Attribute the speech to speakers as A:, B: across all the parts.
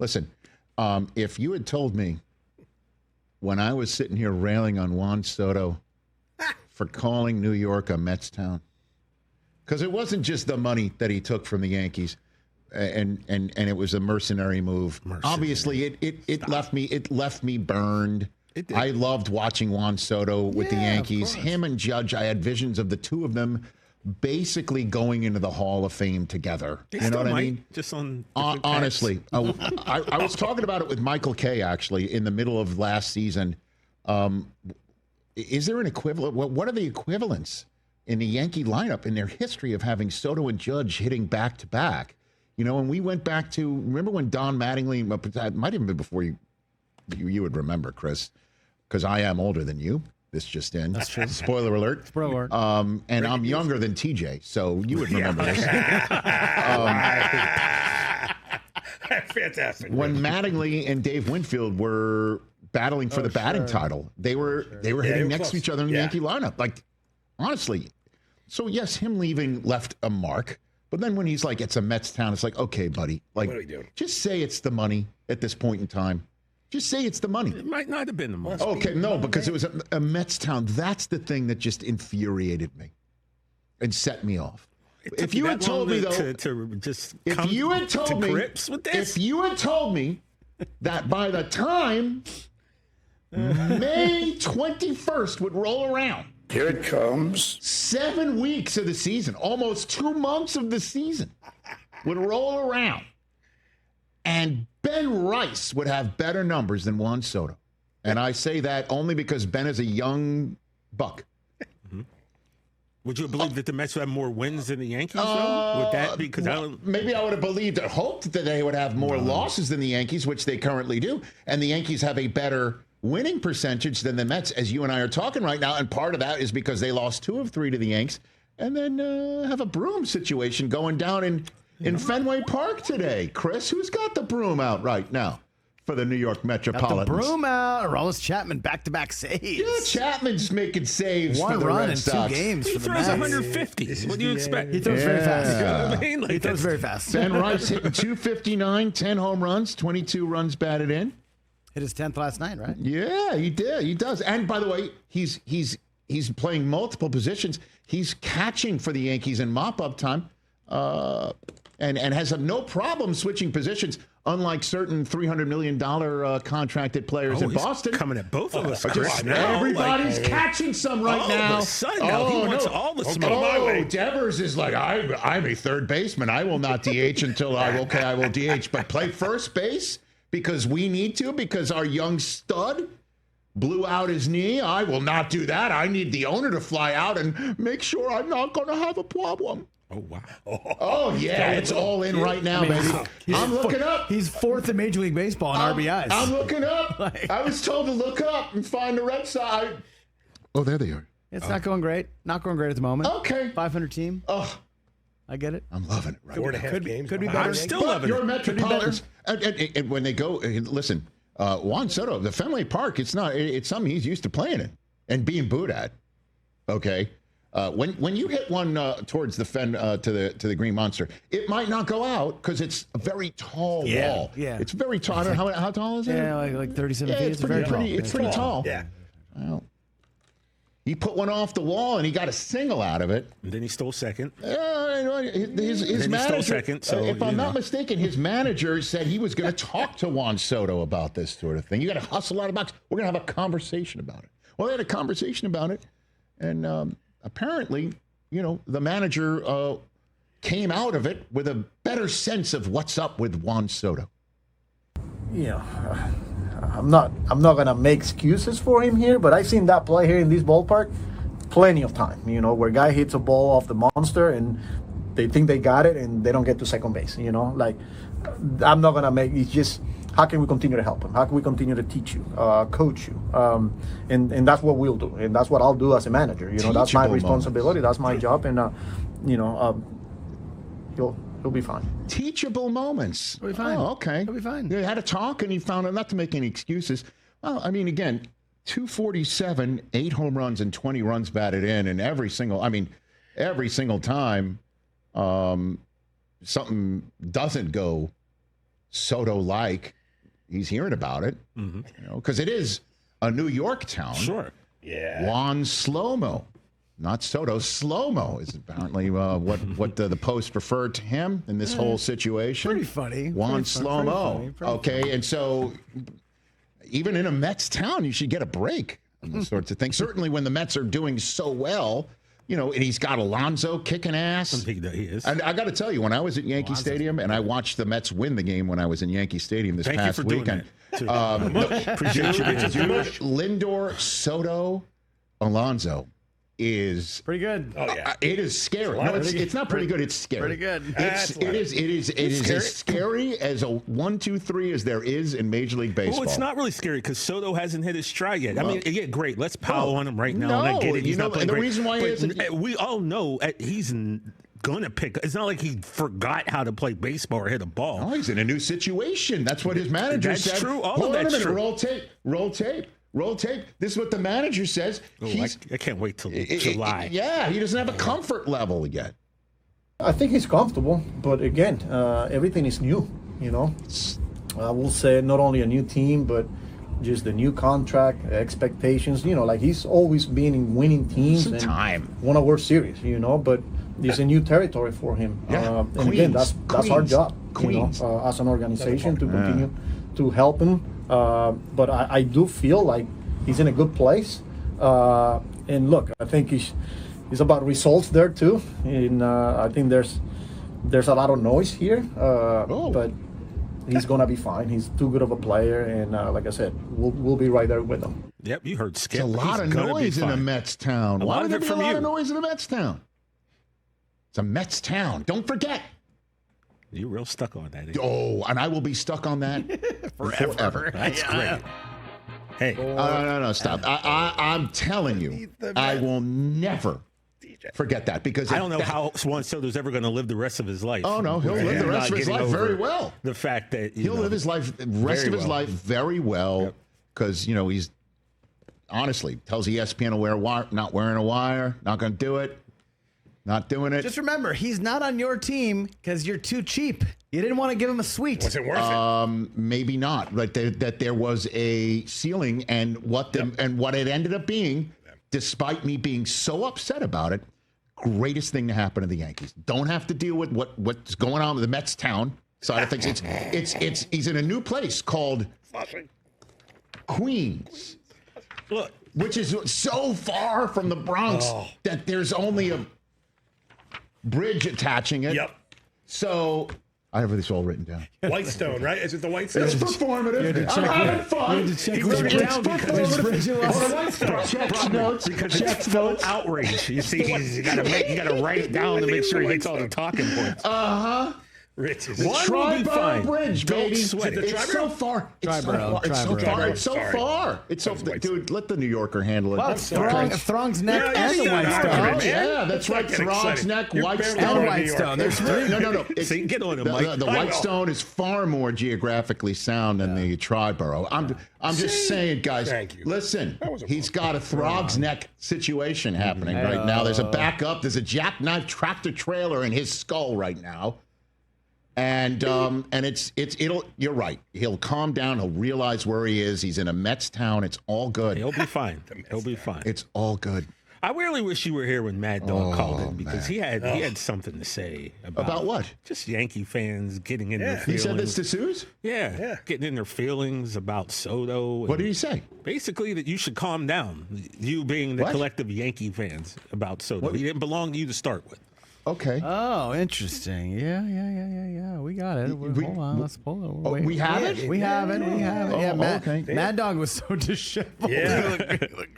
A: Listen, if you had told me when I was sitting here railing on Juan Soto for calling New York a Mets town, because it wasn't just the money that he took from the Yankees, and it was a mercenary move. Obviously, it left me burned. I loved watching Juan Soto with the Yankees. Him and Judge, I had visions of the two of them basically going into the Hall of Fame together. You know what I mean?
B: Just on
A: honestly, I was talking about it with Michael Kay actually in the middle of last season. Is there an equivalent? What are the equivalents in the Yankee lineup in their history of having Soto and Judge hitting back to back? You know, and we went back to, remember when Don Mattingly, it might even been before you would remember, Chris, because I am older than you. This just in.
C: That's true.
A: Spoiler alert.
C: Spoiler alert.
A: And I'm younger than TJ, so you would remember this.
B: Fantastic.
A: When Mattingly and Dave Winfield were battling for the batting title, they were hitting next to each other in the Yankee lineup. Like, honestly. So, yes, him leaving left a mark. But then when he's like, it's a Mets town, it's like, okay, buddy. Like, what are we doing? Just say it's the money at this point in time. Just say it's the money.
B: It might not have been the money.
A: Okay, no, because it was a Mets town. That's the thing that just infuriated me and set me off. If you had told me, though, if you had told me that by the time May 21st would roll around,
D: here it comes.
A: 7 weeks of the season, almost 2 months of the season would roll around, and Ben Rice would have better numbers than Juan Soto. And I say that only because Ben is a young buck.
B: Mm-hmm. Would you have believed that the Mets would have more wins than the Yankees, though? Would that be? Because
A: maybe I would have believed or hoped that they would have more losses than the Yankees, which they currently do. And the Yankees have a better winning percentage than the Mets, as you and I are talking right now. And part of that is because they lost 2 of 3 to the Yanks and then have a broom situation going down in Fenway Park today. Chris, who's got the broom out right now for the New York Metropolitans?
C: Got the broom out. Aroldis Chapman back-to-back saves.
A: Yeah, Chapman's making saves for the Red Sox.
C: 1 run in 2 games
B: he
C: for the
B: throws
C: Mets.
B: 150. What do you expect?
C: He throws very fast.
B: You know what I mean? Like,
C: he throws very fast.
A: Ben Rice hitting 259, 10 home runs, 22 runs batted in.
C: Hit his 10th last night, right?
A: Yeah, he did. He does. And by the way, he's playing multiple positions. He's catching for the Yankees in mop-up time. And has no problem switching positions, unlike certain $300 million contracted players in Boston.
B: Coming at both of us, Chris.
A: Everybody's catching some right now.
B: All of a sudden, he wants all the smoke.
A: Oh, Devers is like, I'm a third baseman. I will not DH until I will DH. But play first base because we need to, because our young stud blew out his knee. I will not do that. I need the owner to fly out and make sure I'm not going to have a problem.
B: Oh, wow.
A: Oh, yeah. It's all in right now, baby. I'm looking up.
C: He's 4th in Major League Baseball in RBIs.
A: I'm looking up. I was told to look up and find the Red Sox. Oh, there they are.
C: It's not going great. Not going great at the moment.
A: Okay.
C: 500 team.
A: Oh,
C: I get it.
A: I'm loving it. Right
D: 4.5 games.
C: Could be better.
B: I'm still loving
A: your
B: it.
A: Metropolitans, and when they go, listen, Juan Soto, the Fenway Park, it's something he's used to playing in and being booed at. Okay. When you hit one towards the to the Green Monster, it might not go out because it's a very tall wall.
C: Yeah,
A: it's very tall. I don't know how tall is it?
C: Yeah, like 37 feet.
A: It's pretty tall.
D: Yeah.
A: Well, he put one off the wall and he got a single out of it.
B: And then he stole second.
A: His manager,
B: stole second. So
A: if I'm not mistaken, his manager said he was going to talk to Juan Soto about this sort of thing. You got to hustle out of the box. We're going to have a conversation about it. Well, they had a conversation about it, and apparently, the manager came out of it with a better sense of what's up with Juan Soto.
E: I'm not gonna make excuses for him here, but I've seen that play here in this ballpark plenty of time. Where a guy hits a ball off the monster and they think they got it and they don't get to second base. Like I'm not gonna make. It's just how can we continue to help him? How can we continue to teach you, coach you? And that's what we'll do, and that's what I'll do as a manager. That's my responsibility. That's my job, and he'll be fine.
A: Teachable moments.
C: He'll be fine.
A: Oh, okay.
C: He'll be fine.
A: They had a talk, and he found out not to make any excuses. Well, I mean, again, 247, 8 home runs, and 20 runs batted in, and every single time something doesn't go Soto-like, he's hearing about it. You know, because it is a New York town.
B: Sure.
D: Yeah.
A: Juan Slow-Mo, not Soto. Slow-Mo is apparently what the Post referred to him in this whole situation.
C: Pretty funny.
A: Juan
C: Pretty
A: Slow-Mo.
C: funny, pretty
A: Okay, and so even in a Mets town, you should get a break on these sorts of things. Certainly when the Mets are doing so well, you know, and he's got Alonso kicking ass.
B: He is.
A: And I got to tell you, when I was at Yankee Stadium and I watched the Mets win the game when I was in Yankee Stadium this
B: Thank you
A: past
B: for doing
A: weekend.
B: that, too. Appreciate you.
A: Lindor, Soto, Alonso is
C: Pretty good.
D: Oh, yeah.
A: it is scary. No, it's not pretty good. It's scary.
C: Pretty good.
A: It is as scary as a 1, 2, 3 as there is in Major League Baseball.
B: Well, it's not really scary because Soto hasn't hit his stride yet. I mean, yeah, great. Let's pile on him right now. And I get it. He's not playing
A: and the
B: great.
A: reason why he
B: But
A: isn't.
B: we all know he's gonna pick. It's not like he forgot how to play baseball or hit a ball.
A: Oh, he's in a new situation. That's what his manager said.
B: That's true. All
A: Hold
B: of
A: on a
B: that's
A: minute.
B: true.
A: Roll tape. Roll tape. Roll tape. This is what the manager says.
B: Oh, I can't wait till July.
A: Yeah, he doesn't have a comfort level yet.
E: I think he's comfortable, but again, everything is new. You know, I will say not only a new team, but just the new contract, expectations. You know, like he's always been in winning teams
A: Some
E: and
A: time.
E: won a World Series. You know, but it's a new territory for him.
A: Yeah.
E: And again, that's our
A: Queens.
E: job.
A: Queens.
E: You know, as an organization to continue to help him. But I do feel like he's in a good place. And look, I think he's about results there too. And I think there's a lot of noise here. But he's gonna be fine. He's too good of a player, and like I said, we'll be right there with him.
B: Yep, you heard Skip.
A: It's a lot
B: He's
A: of
B: gonna be
A: noise in a
B: fine.
A: Mets town.
B: A
A: Why
B: lot
A: would
B: of
A: there
B: it
A: be a
B: from
A: lot
B: you.
A: of noise in a Mets town? It's a Mets town. Don't forget.
B: You're real stuck on that.
A: Oh, and I will be stuck on that forever.
B: That's great. Hey,
A: No, stop. I'm telling you, I will never forget that because
B: I don't know how Juan Soto's ever going to live the rest of his life.
A: Oh no, he'll live the rest of his life very well.
B: The fact that
A: He'll live his life, rest of his life, very well, because you know he's honestly tells ESPN to wear a wire, not wearing a wire, not going to do it, not doing it.
C: Just remember, he's not on your team because you're too cheap. You didn't want to give him a suite.
D: Was it worth it?
A: Maybe not. Like that there was a ceiling, and what it ended up being, despite me being so upset about it, greatest thing to happen to the Yankees. Don't have to deal with what's going on with the Mets town side of things. It's he's in a new place called Queens.
B: Look,
A: which is so far from the Bronx that there's only a bridge attaching it.
D: Yep.
A: So I have this all written down.
D: Whitestone, right? Is it the Whitestone?
A: It's performative. I'm having fun.
D: He wrote it down because
A: Check notes.
B: because it's full outrage. You see, you got to write it down to make sure he hits all the talking points.
D: Rich is
B: One will be
A: Triborough
B: fine.
A: Bridge,
B: Don't
A: baby.
B: sweat it.
A: It's so far. It's so far. It's so far. It's so far. It's so dude. Let the New Yorker handle it.
C: Well, Throng's Neck and the Whitestone.
A: Oh, yeah, that's right. Throng's Neck, Whitestone.
C: And Whitestone. There's three.
A: No.
B: See, get on him, Mike.
A: The Whitestone is far more geographically sound than the Triborough. I'm just saying, guys.
D: Thank you.
A: Listen, he's got a Throg's Neck situation happening right now. There's a backup. There's a jackknife tractor trailer in his skull right now. And it'll. You're right. He'll calm down. He'll realize where he is. He's in a Mets town. It's all good.
B: He'll be fine. He'll be fine.
A: It's all good.
B: I really wish you were here when Mad Dog called in because he had something to say
A: About what?
B: Just Yankee fans getting in their
A: He
B: feelings.
A: said this to Suze?
B: Yeah, getting in their feelings about Soto.
A: What did he say?
B: Basically, that you should calm down. You being the collective Yankee fans about Soto. He didn't belong to you to start with.
A: Okay.
C: Oh, interesting. Yeah. We got it. Hold on. Let's pull it.
A: Oh, we have it?
C: We have it. Yeah,
A: okay.
C: Mad Dog was so disheveled.
D: Yeah.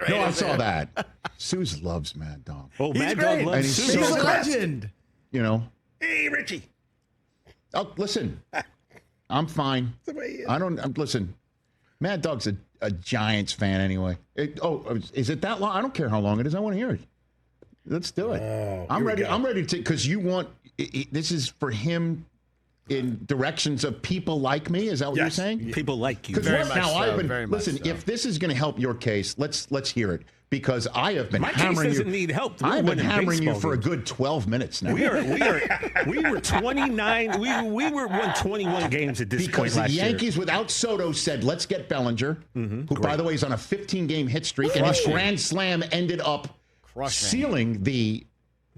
A: No, I saw that. Suze loves Mad Dog.
B: Oh,
C: He's
B: Mad
C: great.
B: Dog
A: And
B: loves
A: he's
B: Susan.
C: He's a
A: so
C: legend.
A: You know.
D: Hey, Richie.
A: Oh, listen. I'm fine. Listen. Mad Dog's a Giants fan anyway. Is it that long? I don't care how long it is. I want to hear it. Let's do it. I'm ready. I'm ready to, because you want. This is for him in directions of people like me. Is that what you're saying?
B: People like you.
A: Because
C: Very much
A: now
C: so,
A: I've been
C: very much
A: listen.
C: so.
A: If this is going to help your case, let's hear it. because I have been
B: My case
A: hammering
B: doesn't
A: you.
B: need help. We're
A: I've been
B: winning
A: hammering you
B: baseball
A: for a
B: games.
A: good 12 minutes now.
B: We were 29. We won 21 games at this
A: Because
B: point
A: the
B: last
A: Yankees, without Soto, said, let's get Bellinger, who, by the way, is on a 15-game hit streak, and his grand slam ended up sealing the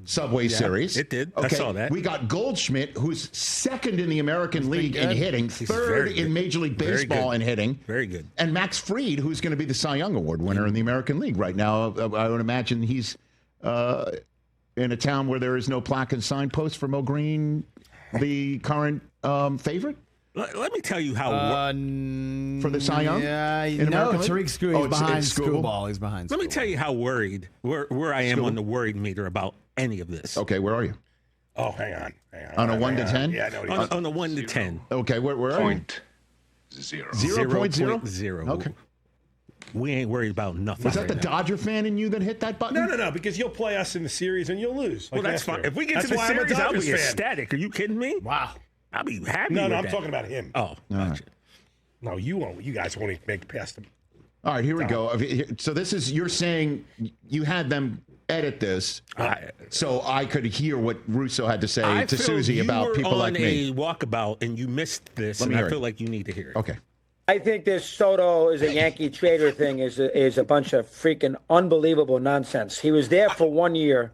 A: Subway Series.
B: It did. I saw that.
A: We got Goldschmidt, who's second in the American League in hitting, third in Major League Baseball in hitting.
B: Very good.
A: And Max Fried, who's going to be the Cy Young Award winner in the American League right now. I would imagine he's in a town where there is no plaque and signpost for Mo Green, the current favorite.
B: Let me tell you how.
A: For the Cy Young?
C: Yeah,
A: In
C: no,
A: American League?
C: Tariq Skubal. He's behind Skubal. He's behind.
B: Let me tell you how worried where I am on the worried meter about any of this.
A: Okay, where are you?
D: Oh, hang on.
A: On a 1 to 10?
D: Yeah, I know what he's
B: On a 1 to 10.
A: Okay, where are you?
F: 0.0.
A: 0.0? Okay.
B: We ain't worried about nothing.
A: Was that
B: right
A: the
B: now.
A: Dodger fan in you that hit that button?
D: No, because you'll play us in the series and you'll lose.
B: Well,
D: like
B: that's
D: last
B: fine.
D: year.
B: If we get
D: That's
B: to the
D: why I'm a
B: series, I'll
D: Dodgers
B: be
D: fan.
B: ecstatic. Are you kidding me?
C: Wow.
B: I'll be happy.
D: No,
B: with
D: I'm
B: that.
D: talking about him.
B: Oh, gotcha.
D: No, you won't. You guys won't even make it past him.
A: All right, here we go. So this is, you're saying you had them edit this so I could hear what Russo had to say
B: I
A: to
B: feel
A: Susie
B: you
A: about
B: were
A: people
B: on
A: like me.
B: a walkabout and you missed this,
A: Let me
B: and
A: hear
B: I
A: it.
B: feel like you need to hear it.
A: Okay.
G: I think this Soto is a Yankee trader thing is a bunch of freaking unbelievable nonsense. He was there for 1 year.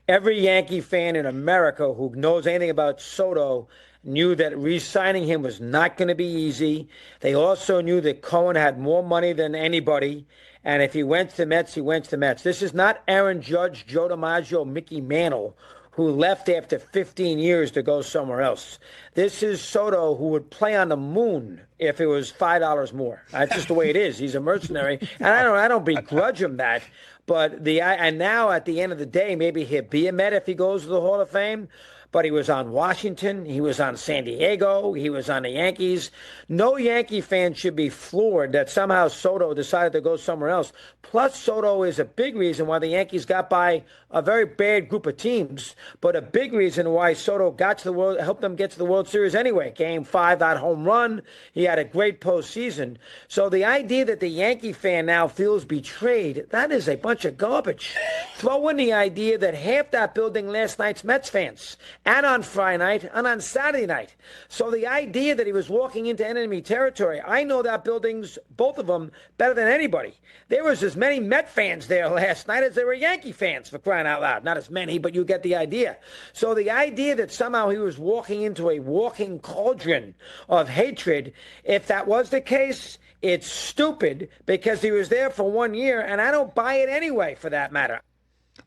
G: Every Yankee fan in America who knows anything about Soto knew that re-signing him was not going to be easy. They also knew that Cohen had more money than anybody. And if he went to the Mets, he went to the Mets. This is not Aaron Judge, Joe DiMaggio, Mickey Mantle, who left after 15 years to go somewhere else. This is Soto, who would play on the moon if it was $5 more. That's just the way it is. He's a mercenary, and I don't begrudge him that. But and now at the end of the day, maybe he'll be a Met if he goes to the Hall of Fame. But he was on Washington, he was on San Diego, he was on the Yankees. No Yankee fan should be floored that somehow Soto decided to go somewhere else. Plus, Soto is a big reason why the Yankees got by a very bad group of teams, but a big reason why Soto got to the World, helped them get to the World Series anyway. Game 5, that home run. He had a great postseason. So the idea that the Yankee fan now feels betrayed, that is a bunch of garbage. Throw in the idea that half that building last night's Mets fans, and on Friday night, and on Saturday night. So the idea that he was walking into enemy territory, I know that building's, both of them, better than anybody. There was as many Met fans there last night as there were Yankee fans, for crying out loud. Not as many, but you get the idea. So the idea that somehow he was walking into a walking cauldron of hatred, if that was the case, it's stupid because he was there for 1 year, and I don't buy it anyway, for that matter.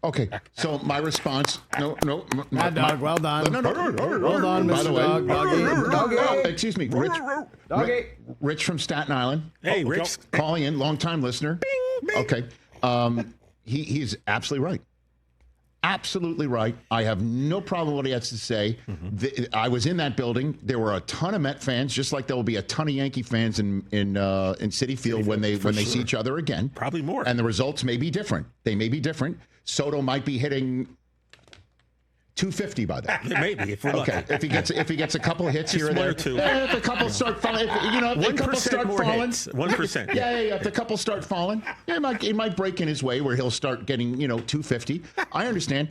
A: Okay, so my response, no.
C: Mad Dog, well done.
A: No.
C: Well done,
A: By
C: Mr.
A: the way,
C: Doggy.
A: excuse me, Rich from Staten Island.
B: Hey, Rich.
A: Calling in, long-time listener.
B: Bing.
A: Okay, he's absolutely right. Absolutely right. I have no problem with what he has to say. I was in that building. There were a ton of Met fans, just like there will be a ton of Yankee fans in Citi Field when they see each other again.
B: Probably more.
A: And the results may be different. They may be different. Soto might be hitting 250 by then.
B: Maybe if we're lucky.
A: Okay, if he gets a couple of hits here or
B: Just one
A: there,
B: or two.
A: if a couple start falling, if a couple start
B: more
A: falling,
B: hits. 1%.
A: Yeah. If the couple start falling, it might break in his way where he'll start getting 250. I understand.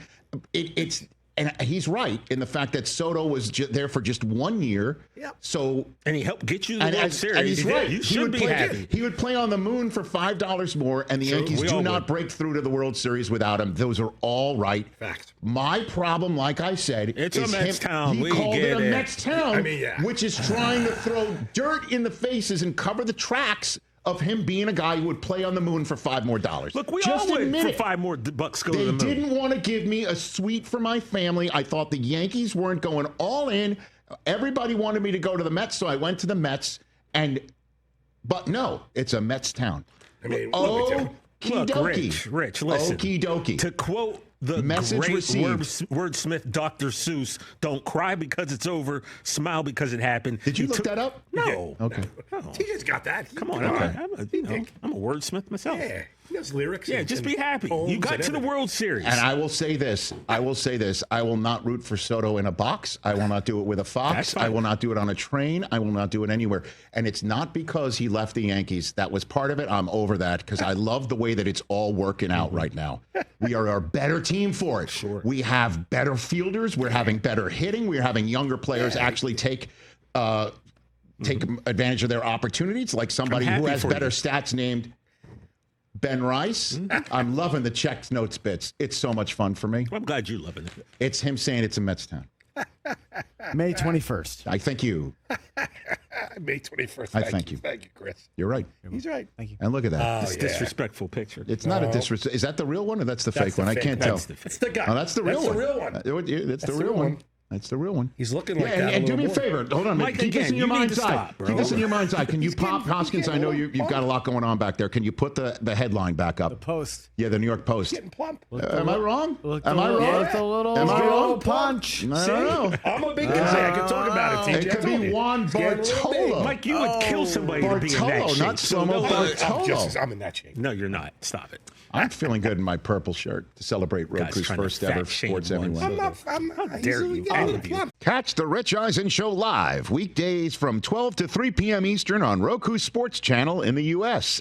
A: And he's right in the fact that Soto was there for just 1 year. Yep. So
B: and he helped get you the World Series.
A: And he's right.
B: You should be happy.
A: He would play on the moon for $5 more, and the Yankees do not break through to the World Series without him. Those are all right.
D: Fact.
A: My problem, like I said,
B: it's
A: is
B: a Mets town.
A: He called it a Mets town,
D: which
A: is trying to throw dirt in the faces and cover the tracks of him being a guy who would play on the moon for $5 more.
B: Look, we
A: just
B: all would
A: admit
B: for
A: it.
B: $5 more bucks go
A: They
B: to the moon.
A: didn't want to give me a suite for my family. I thought the Yankees weren't going all in. Everybody wanted me to go to the Mets, so I went to the Mets. But no, it's a Mets town.
D: I mean,
B: Look, Rich, listen.
A: Okie dokie.
B: To quote the
A: Message
B: great
A: received.
B: wordsmith Dr. Seuss, don't cry because it's over, smile because it happened.
A: Did you look that up?
B: No.
A: Okay.
B: No.
D: TJ's got that.
B: Come on.
A: Okay.
B: I'm a wordsmith myself.
D: Yeah. There's lyrics.
B: Yeah,
D: and-
B: just
D: and
B: be happy.
D: poems
B: You got
D: and
B: to the
D: everything.
B: World Series.
A: And I will say this. I will not root for Soto in a box. I will not do it with a
B: That's
A: fox.
B: fine.
A: I will not do it on a train. I will not do it anywhere. And it's not because he left the Yankees. That was part of it. I'm over that because I love the way that it's all working out right now. We are a better team for it.
B: Sure.
A: We have better fielders. We're having better hitting. We're having younger players actually take advantage of their opportunities, like somebody who
B: happy
A: has
B: for
A: better
B: you.
A: stats named Ben Rice. I'm loving the checks notes bits. It's so much fun for me.
B: I'm glad you're loving it.
A: It's him saying it's a Mets town.
C: May 21st.
A: I thank you.
D: May 21st.
A: I thank you.
D: Thank you, Chris.
A: You're right.
D: He's right.
C: Thank you.
A: And look at that.
B: It's disrespectful picture.
A: It's not a disrespect. Is that the real one or that's the fake
D: the
A: one? I
D: fake
A: can't
D: one.
A: tell.
B: That's the fake.
D: It's the guy.
A: Oh, that's the real
D: That's
A: one.
D: the real one.
A: That's the real one. That's the real one.
D: He's looking like
A: Yeah,
D: that.
A: and
D: a
A: do me a
D: little more.
A: favor. Hold on.
B: Mike,
A: Keep this
B: again,
A: in your
B: you need
A: mind's
B: to
A: eye.
B: stop, bro.
A: Keep this in your mind's eye. Can you pop, Hoskins? I know you've got a lot going on back there. Can you put the headline back
C: The
A: up?
C: Post.
A: Yeah, the New York Post.
D: Getting plump.
A: Am I wrong?
C: Looked
A: Am
C: a
A: I
C: little-
A: wrong?
C: looked a little,
A: Am I
C: little
A: wrong?
C: punch.
A: I don't know.
D: I'm a big guy. I can talk about it. TJ.
A: It could be Juan Bartolo.
B: Mike, you would kill somebody to be in that
A: Bartolo,
B: shape.
A: not
B: So
A: Slomo
B: no,
A: Bartolo.
D: I'm in that shape.
B: no, you're not. Stop it.
A: I'm feeling good in my purple shirt to celebrate Roku's
B: trying to
A: first ever
B: fat shame
A: Sports
B: one.
A: Everyone.
B: How dare you? All of you.
A: Catch the Rich Eisen Show live weekdays from 12 to 3 p.m. Eastern on Roku Sports Channel in the U.S.